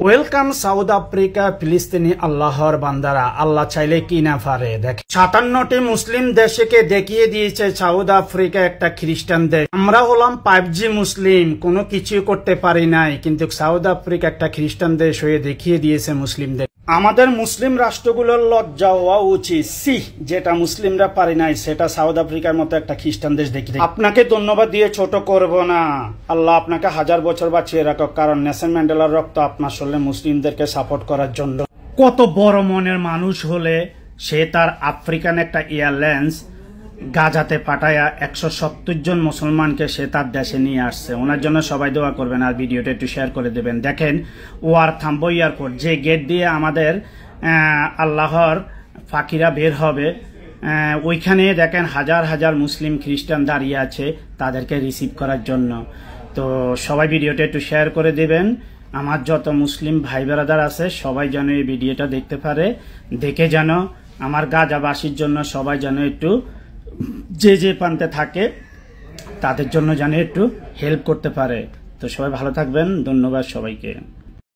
Welcome south Africa ফিলিস্তিনি আল্লাহর বান্দারা, আল্লাহ চাইলে কি না পারে। দেখে 57টি মুসলিম দেশকে দেখিয়ে দিয়েছে সাউথ আফ্রিকা একটা খ্রিস্টান দেশ। আমরা হলাম 5G মুসলিম, কোনো কিছু করতে পারি নাই, কিন্তু সাউথ আফ্রিকা একটা খ্রিস্টান দেশ হয়ে দেখিয়ে দিয়েছে মুসলিমদের। আমাদের মুসলিম রাষ্ট্রগুলোর লজ্জা হওয়া উচিত, যেটা মুসলিমরা পারি নাই সেটা সাউথ আফ্রিকার মতো একটা খ্রিস্টান দেশ দেখি। আপনাকে ধন্যবাদ দিয়ে ছোট করব না, আল্লাহ আপনাকে 1000 বছর বাঁচিয়ে রাখুক, কারণ নেলসন ম্যান্ডেলার রক্ত আপনার শরীরে মুসলিমদেরকে সাপোর্ট করার জন্য। কত বড় মনের মানুষ হলে সে তার আফ্রিকান একটা এয়ারলাইন্স গাজাতে পাঠায়া 170 জন মুসলমানকে সে তার দেশে নিয়ে আসছে। ওনার জন্য সবাই দোয়া করবেন আর ভিডিওটা একটু শেয়ার করে দেবেন। দেখেন ওয়ার থাম্বো এয়ারপোর্ট, যে গেট দিয়ে আমাদের আল্লাহর ফাকিরা বের হবে, ওইখানে দেখেন হাজার হাজার মুসলিম খ্রিস্টান দাঁড়িয়ে আছে তাদেরকে রিসিভ করার জন্য। তো সবাই ভিডিওটা একটু শেয়ার করে দেবেন। আমার যত মুসলিম ভাই ব্রাদার আছে সবাই যেন এই ভিডিওটা দেখতে পারে, দেখে যেন আমার গাজাবাসীর জন্য সবাই যেন একটু যে প্রান্তে থাকে তাদের জন্য যেন একটু হেল্প করতে পারে। তো সবাই ভালো থাকবেন, ধন্যবাদ সবাইকে।